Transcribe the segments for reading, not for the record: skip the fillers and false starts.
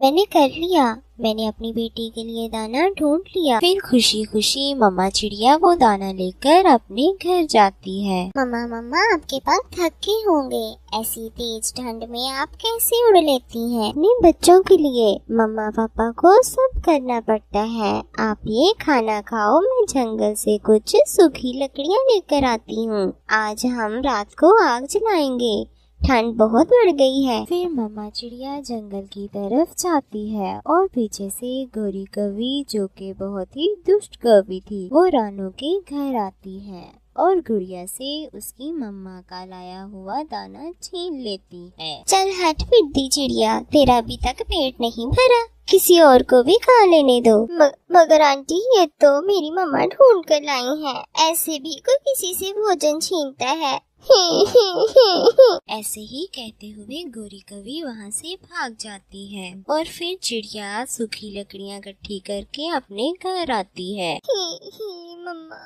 मैंने कर लिया। मैंने अपनी बेटी के लिए दाना ढूंढ लिया। फिर खुशी खुशी मम्मा चिड़िया वो दाना लेकर अपने घर जाती है। मम्मा मम्मा आपके पास थके होंगे, ऐसी तेज ठंड में आप कैसे उड़ लेती हैं? अपने बच्चों के लिए मम्मा पापा को सब करना पड़ता है। आप ये खाना खाओ, मैं जंगल से कुछ सूखी लकड़ियाँ लेकर आती हूँ। आज हम रात को आग जलाएंगे, ठंड बहुत बढ़ गई है। फिर मम्मा चिड़िया जंगल की तरफ जाती है और पीछे से गोरी कौवी, जो कि बहुत ही दुष्ट कौवी थी, वो रानू के घर आती है और गुड़िया से उसकी मम्मा का लाया हुआ दाना छीन लेती है। चल हट पिद्दी चिड़िया, तेरा अभी तक पेट नहीं भरा, किसी और को भी खा लेने दो। मगर आंटी, ये तो मेरी मम्मा ढूंढ कर लाई है, ऐसे भी कोई किसी से भोजन छीनता है? ऐसे ही कहते हुए गोरी कौवी वहाँ से भाग जाती है और फिर चिड़िया सूखी लकड़ियाँ इकट्ठी करके अपने घर आती है। मम्मा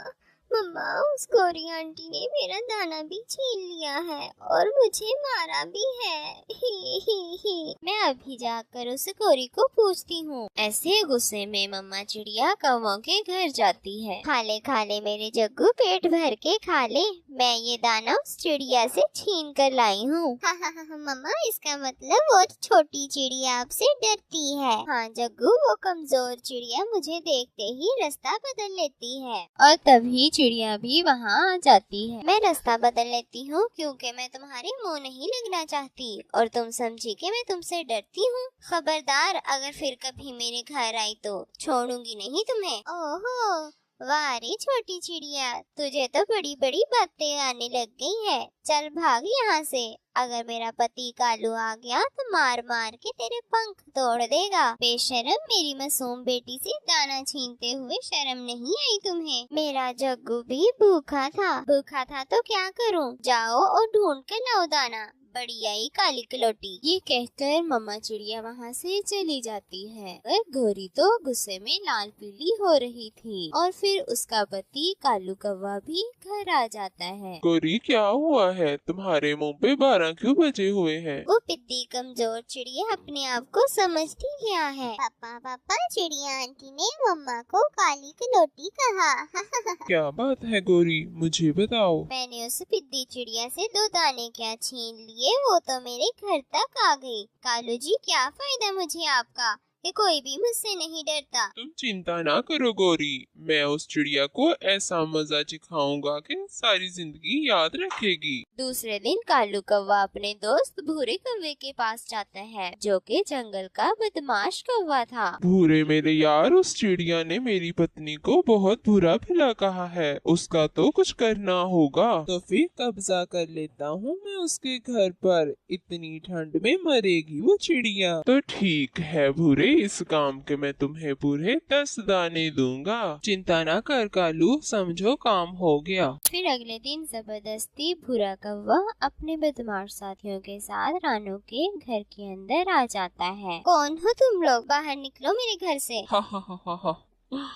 मम्मा, उस गोरी आंटी ने मेरा दाना भी छीन लिया है और मुझे मारा भी है। मैं अभी जाकर उस गोरी को पूछती हूँ। ऐसे गुस्से में मम्मा चिड़िया कौवों के घर जाती है। खा ले मेरे जग्गू, पेट भर के खा ले, मैं ये दाना उस चिड़िया से छीन कर लाई हूँ। मम्मा, इसका मतलब वो छोटी चिड़िया आपसे डरती है। हाँ जग्गू, वो कमजोर चिड़िया मुझे देखते ही रास्ता बदल लेती है और तभी चिड़िया भी वहाँ आ जाती है। मैं रास्ता बदल लेती हूँ क्योंकि मैं तुम्हारे मुंह नहीं लगना चाहती और तुम समझी कि मैं तुमसे डरती हूँ। खबरदार, अगर फिर कभी मेरे घर आई तो छोड़ूंगी नहीं तुम्हें। ओहो, वाह रे छोटी चिड़िया, तुझे तो बड़ी बड़ी बातें आने लग गई है। चल भाग यहाँ से, अगर मेरा पति कालू आ गया तो मार मार के तेरे पंख तोड़ देगा। बेशरम, मेरी मासूम बेटी से दाना छीनते हुए शर्म नहीं आई तुम्हें? मेरा जग्गू भी भूखा था तो क्या करूं? जाओ और ढूंढ कर लाओ दाना, बड़ी आई काली कलोटी। ये कहकर मम्मा चिड़िया वहाँ से चली जाती है और गोरी तो गुस्से में लाल पीली हो रही थी और फिर उसका पति कालू कौवा भी घर आ जाता है। गोरी, क्या हुआ है? तुम्हारे मुंह पे 12 क्यों बजे हुए हैं? वो पिद्दी कमजोर चिड़िया अपने आप को समझती क्या है। पापा, चिड़िया आंटी ने मम्मा को काली कलोटी कहा। क्या बात है गोरी, मुझे बताओ। मैंने उस पिद्दी चिड़िया से 2 दाने क्या छीन लिए, वो तो मेरे घर तक आ गई। कालू जी, क्या फायदा मुझे आपका, कि कोई भी मुझसे नहीं डरता। तुम चिंता ना करो गोरी, मैं उस चिड़िया को ऐसा मजा सिखाऊंगा कि सारी जिंदगी याद रखेगी। दूसरे दिन कालू कौवा अपने दोस्त भूरे कौवे के पास जाता है, जो कि जंगल का बदमाश कौवा था। भूरे मेरे यार, उस चिड़िया ने मेरी पत्नी को बहुत बुरा भला कहा है, उसका तो कुछ करना होगा। तो फिर कब्जा कर लेता हूँ मैं उसके घर पर, इतनी ठंड में मरेगी वो चिड़िया। तो ठीक है भूरे, इस काम के मैं तुम्हें पूरे 10 दाने दूंगा। चिंता ना कर कालू, समझो काम हो गया। फिर अगले दिन जबरदस्ती भूरा कौवा अपने बदमाश साथियों के साथ रानू के घर के अंदर आ जाता है। कौन हो तुम लोग? बाहर निकलो मेरे घर से। हा हा हा हा हा।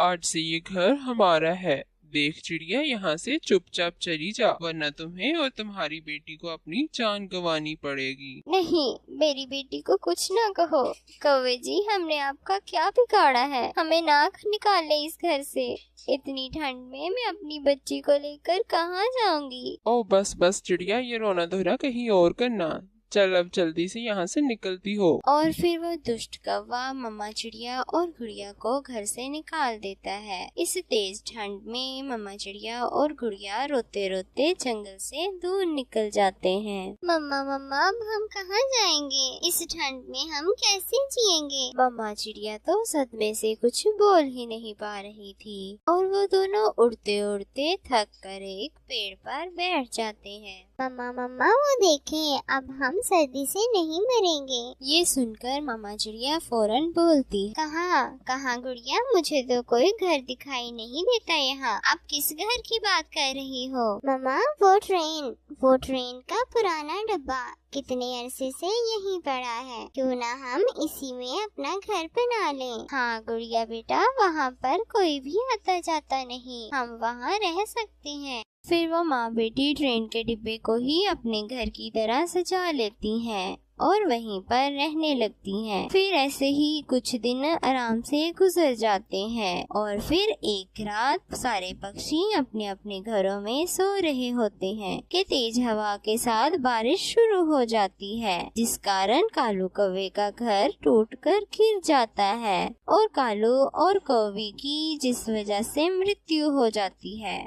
आज से ये घर हमारा है। देख चिड़िया, यहाँ से चुपचाप चली जा, वरना तुम्हें और तुम्हारी बेटी को अपनी जान गंवानी पड़ेगी। नहीं, मेरी बेटी को कुछ ना कहो। कौवे जी, हमने आपका क्या बिगाड़ा है? हमें नाक निकाल ले इस घर से। इतनी ठंड में मैं अपनी बच्ची को लेकर कहाँ जाऊंगी? ओ बस चिड़िया, ये रोना धोना कहीं और करना। चल अब जल्दी से यहाँ से निकलती हो। और फिर वो दुष्ट कौवा मम्मा चिड़िया और गुड़िया को घर से निकाल देता है। इस तेज ठंड में मम्मा चिड़िया और गुड़िया रोते रोते जंगल से दूर निकल जाते हैं। मम्मा, अब हम कहाँ जाएंगे? इस ठंड में हम कैसे जिएंगे? मम्मा चिड़िया तो सदमे से कुछ बोल ही नहीं पा रही थी और वो दोनों उड़ते उड़ते थक कर एक पेड़ पर बैठ जाते हैं। मम्मा, वो देखें, अब हम सर्दी से नहीं मरेंगे। ये सुनकर मम्मा चिड़िया फौरन बोलती, कहाँ गुड़िया, मुझे तो कोई घर दिखाई नहीं देता यहाँ। आप किस घर की बात कर रही हो? मम्मा, वो ट्रेन का पुराना डब्बा कितने अरसे से यहीं पड़ा है, क्यों ना हम इसी में अपना घर बना लें। हाँ गुड़िया बेटा, वहाँ पर कोई भी आता जाता नहीं, हम वहाँ रह सकते हैं। फिर वो माँ बेटी ट्रेन के डिब्बे को ही अपने घर की तरह सजा लेती हैं और वहीं पर रहने लगती हैं। फिर ऐसे ही कुछ दिन आराम से गुजर जाते हैं और फिर एक रात सारे पक्षी अपने अपने घरों में सो रहे होते हैं कि तेज हवा के साथ बारिश शुरू हो जाती है, जिस कारण कालू कौवे का घर टूटकर गिर जाता है और कालू और कौवे की जिस वजह से मृत्यु हो जाती है।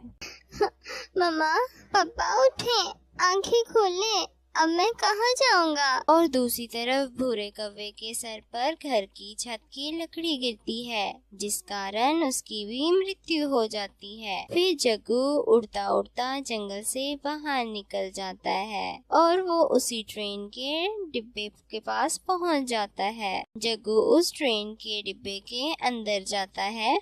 मम्मा, पापा उठे, आंखें खोले, अब मैं कहाँ जाऊंगा? और दूसरी तरफ भूरे कौवे के सर पर घर की छत की लकड़ी गिरती है, जिस कारण उसकी भी मृत्यु हो जाती है। फिर जग्गू उड़ता उड़ता जंगल से बाहर निकल जाता है और वो उसी ट्रेन के डिब्बे के पास पहुंच जाता है। जग्गू उस ट्रेन के डिब्बे के अंदर जाता है।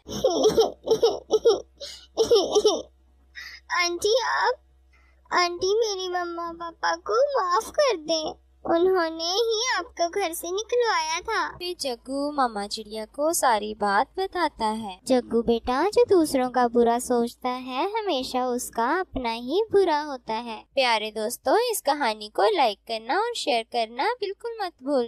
आंटी मेरी मम्मा पापा को माफ कर दे, उन्होंने ही आपको घर से निकलवाया था। फिर जग्गू मामा चिड़िया को सारी बात बताता है। जग्गू बेटा, जो दूसरों का बुरा सोचता है हमेशा उसका अपना ही बुरा होता है। प्यारे दोस्तों, इस कहानी को लाइक करना और शेयर करना बिल्कुल मत भूल।